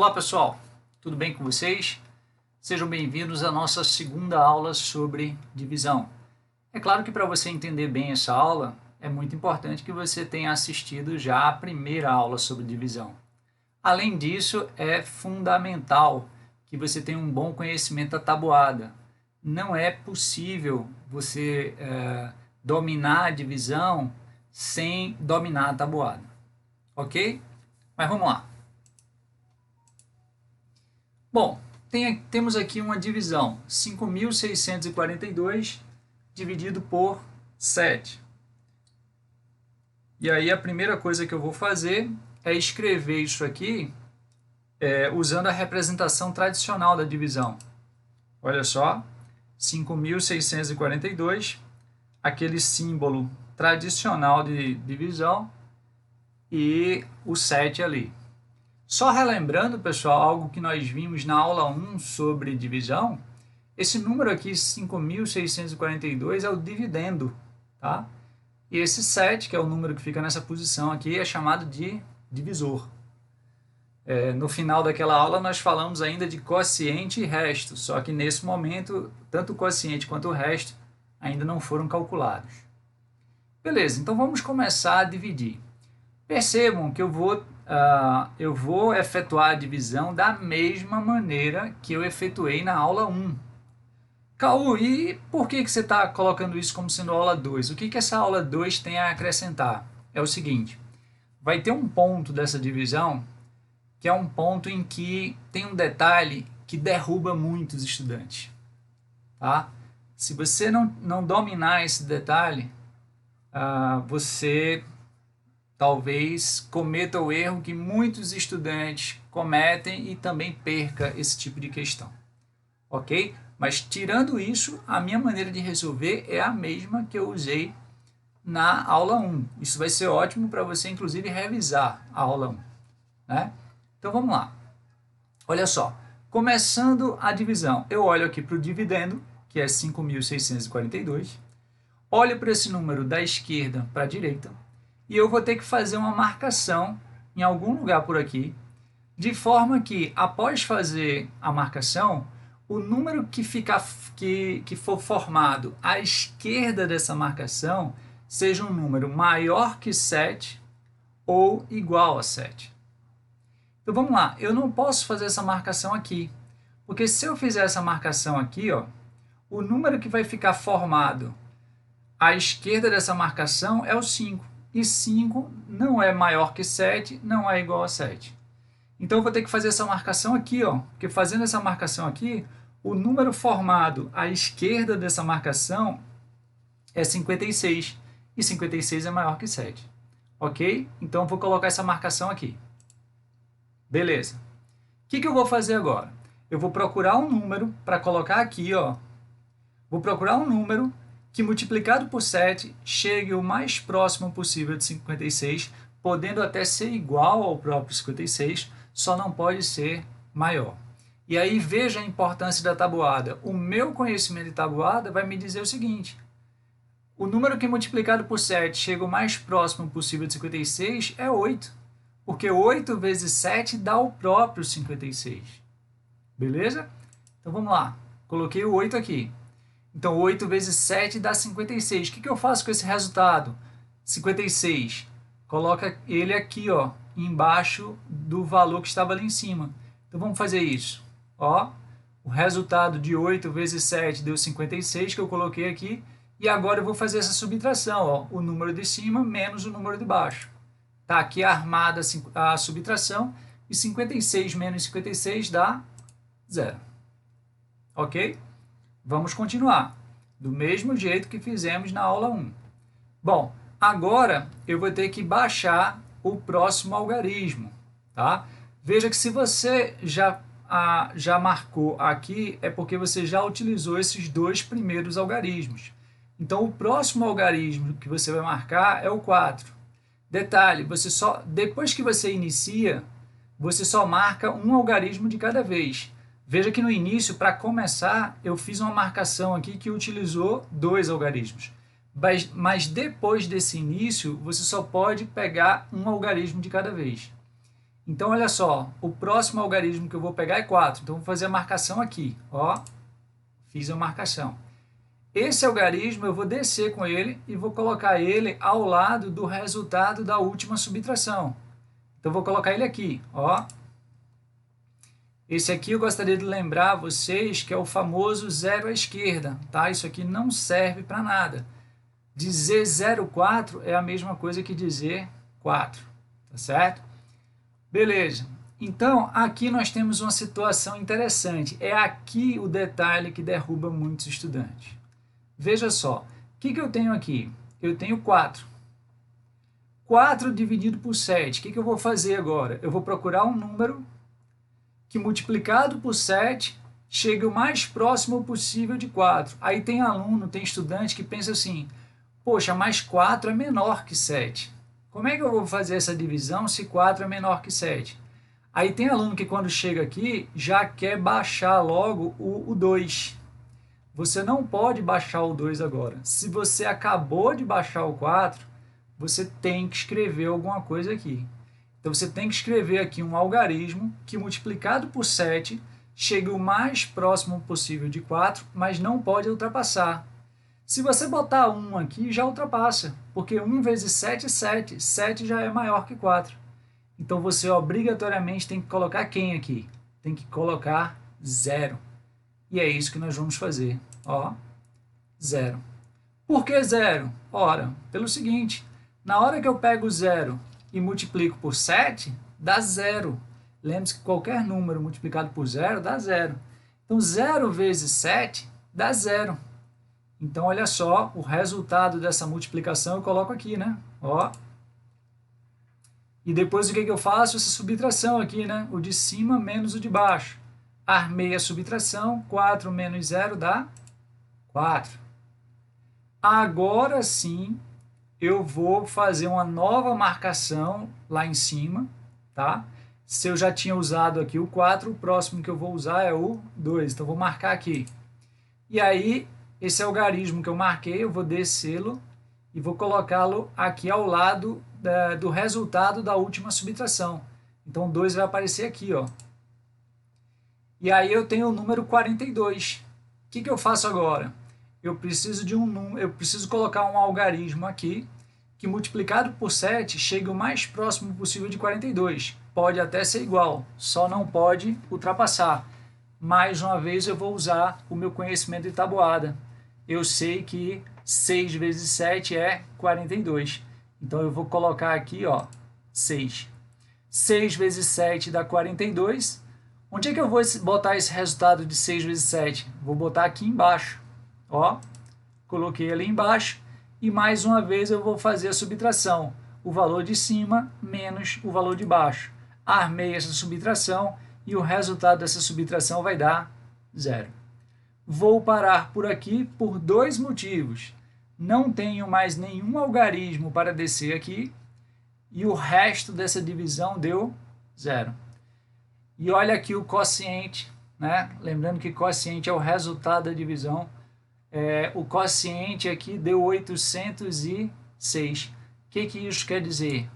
Olá pessoal, tudo bem com vocês? Sejam bem-vindos à nossa segunda aula sobre divisão. É claro que para você entender bem essa aula, é muito importante que você tenha assistido já a primeira aula sobre divisão. Além disso, é fundamental que você tenha um bom conhecimento da tabuada. Não é possível você dominar a divisão sem dominar a tabuada, ok? Mas vamos lá. Bom, temos aqui uma divisão, 5.642 dividido por 7. E aí a primeira coisa que eu vou fazer é escrever isso aqui usando a representação tradicional da divisão. Olha só, 5.642, aquele símbolo tradicional de divisão e o 7 ali. Só relembrando, pessoal, algo que nós vimos na aula 1 sobre divisão, esse número aqui, 5.642, é o dividendo, tá? E esse 7, que é o número que fica nessa posição aqui, é chamado de divisor. No final daquela aula nós falamos ainda de quociente e resto, só que nesse momento, tanto o quociente quanto o resto ainda não foram calculados. Beleza, então vamos começar a dividir. Percebam que eu vou efetuar a divisão da mesma maneira que eu efetuei na aula 1. Caú, e por que você está colocando isso como sendo aula 2? O que essa aula 2 tem a acrescentar? É o seguinte, vai ter um ponto dessa divisão, que é um ponto em que tem um detalhe que derruba muitos estudantes. Tá? Se você não dominar esse detalhe, você talvez cometa o erro que muitos estudantes cometem e também perca esse tipo de questão, ok? Mas tirando isso, a minha maneira de resolver é a mesma que eu usei na aula 1. Isso vai ser ótimo para você, inclusive, revisar a aula 1. Né? Então vamos lá. Olha só, começando a divisão, eu olho aqui para o dividendo, que é 5.642, olho para esse número da esquerda para a direita, e eu vou ter que fazer uma marcação em algum lugar por aqui, de forma que, após fazer a marcação, o número que for formado à esquerda dessa marcação seja um número maior que 7 ou igual a 7. Então vamos lá, eu não posso fazer essa marcação aqui, porque se eu fizer essa marcação aqui, ó, o número que vai ficar formado à esquerda dessa marcação é o 5. E 5 não é maior que 7, não é igual a 7. Então eu vou ter que fazer essa marcação aqui, ó, porque fazendo essa marcação aqui, o número formado à esquerda dessa marcação é 56, e 56 é maior que 7. Ok? Então eu vou colocar essa marcação aqui. Beleza. O que eu vou fazer agora? Eu vou procurar um número para colocar aqui, ó. Vou procurar um número que multiplicado por 7 chegue o mais próximo possível de 56, podendo até ser igual ao próprio 56, só não pode ser maior. E aí veja a importância da tabuada. O meu conhecimento de tabuada vai me dizer o seguinte, o número que multiplicado por 7 chega o mais próximo possível de 56 é 8, porque 8 vezes 7 dá o próprio 56. Beleza? Então vamos lá, coloquei o 8 aqui. Então, 8 vezes 7 dá 56. O que eu faço com esse resultado? 56. Coloca ele aqui, ó, embaixo do valor que estava ali em cima. Então, vamos fazer isso. Ó, o resultado de 8 vezes 7 deu 56, que eu coloquei aqui. E agora eu vou fazer essa subtração. Ó, o número de cima menos o número de baixo. Está aqui armada a subtração. E 56 menos 56 dá 0. Ok? Vamos continuar, do mesmo jeito que fizemos na aula 1. Bom, agora eu vou ter que baixar o próximo algarismo. Tá? Veja que se você já marcou aqui, é porque você já utilizou esses dois primeiros algarismos. Então, o próximo algarismo que você vai marcar é o 4. Detalhe, depois que você inicia, você só marca um algarismo de cada vez. Veja que no início, para começar, eu fiz uma marcação aqui que utilizou 2 algarismos. Mas depois desse início, você só pode pegar um algarismo de cada vez. Então, olha só, o próximo algarismo que eu vou pegar é 4. Então, vou fazer a marcação aqui. Ó, fiz a marcação. Esse algarismo eu vou descer com ele e vou colocar ele ao lado do resultado da última subtração. Então, vou colocar ele aqui. Ó. Esse aqui eu gostaria de lembrar a vocês que é o famoso zero à esquerda. Tá? Isso aqui não serve para nada. Dizer 0,4 é a mesma coisa que dizer 4. Tá certo? Beleza. Então, aqui nós temos uma situação interessante. É aqui o detalhe que derruba muitos estudantes. Veja só, o que eu tenho aqui? Eu tenho 4. 4 dividido por 7. O que eu vou fazer agora? Eu vou procurar um número que multiplicado por 7 chegue o mais próximo possível de 4. Aí tem aluno, tem estudante que pensa assim, poxa, mas 4 é menor que 7. Como é que eu vou fazer essa divisão se 4 é menor que 7? Aí tem aluno que quando chega aqui já quer baixar logo o 2. Você não pode baixar o 2 agora. Se você acabou de baixar o 4, você tem que escrever alguma coisa aqui. Então você tem que escrever aqui um algarismo que multiplicado por 7 chegue o mais próximo possível de 4, mas não pode ultrapassar. Se você botar 1 aqui, já ultrapassa, porque 1 vezes 7 é 7. 7 já é maior que 4. Então você obrigatoriamente tem que colocar quem aqui? Tem que colocar 0. E é isso que nós vamos fazer. Ó, 0. Por que 0? Ora, pelo seguinte, na hora que eu pego 0 e multiplico por 7, dá 0. Lembre-se que qualquer número multiplicado por 0 dá 0. Então 0 vezes 7 dá 0. Então, olha só, o resultado dessa multiplicação eu coloco aqui, né? Ó. E depois o que eu faço? Essa subtração aqui, né? O de cima menos o de baixo. Armei a subtração, 4 menos 0 dá 4. Agora sim, eu vou fazer uma nova marcação lá em cima, tá? Se eu já tinha usado aqui o 4, o próximo que eu vou usar é o 2. Então, vou marcar aqui. E aí, esse algarismo que eu marquei, eu vou descê-lo e vou colocá-lo aqui ao lado do resultado da última subtração. Então, 2 vai aparecer aqui, ó. E aí eu tenho o número 42. O que eu faço agora? Eu preciso colocar um algarismo aqui que multiplicado por 7 chegue o mais próximo possível de 42. Pode até ser igual, só não pode ultrapassar. Mais uma vez eu vou usar o meu conhecimento de tabuada. Eu sei que 6 vezes 7 é 42. Então eu vou colocar aqui, ó, 6. 6 vezes 7 dá 42. Onde é que eu vou botar esse resultado de 6 vezes 7? Vou botar aqui embaixo. Ó, coloquei ali embaixo. E mais uma vez eu vou fazer a subtração. O valor de cima menos o valor de baixo. Armei essa subtração e o resultado dessa subtração vai dar 0. Vou parar por aqui por 2 motivos. Não tenho mais nenhum algarismo para descer aqui e o resto dessa divisão deu 0. E olha aqui o quociente, né? Lembrando que quociente é o resultado da divisão. O quociente aqui deu 806. O que isso quer dizer?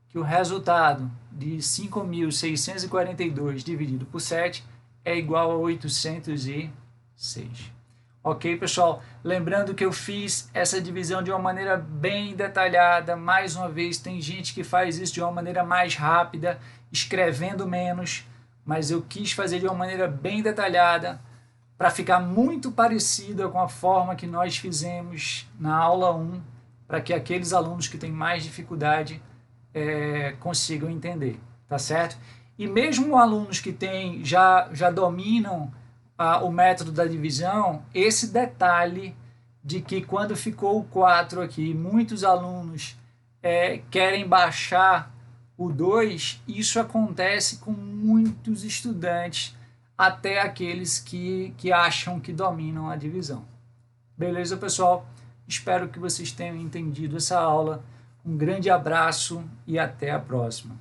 Que o resultado de 5.642 dividido por 7 é igual a 806. Ok, pessoal? Lembrando que eu fiz essa divisão de uma maneira bem detalhada. Mais uma vez, tem gente que faz isso de uma maneira mais rápida, escrevendo menos, mas eu quis fazer de uma maneira bem detalhada para ficar muito parecida com a forma que nós fizemos na aula 1, para que aqueles alunos que têm mais dificuldade consigam entender, tá certo? E mesmo alunos que já dominam o método da divisão, esse detalhe de que quando ficou o 4 aqui, muitos alunos querem baixar o 2, isso acontece com muitos estudantes, até aqueles que acham que dominam a divisão. Beleza, pessoal? Espero que vocês tenham entendido essa aula. Um grande abraço e até a próxima.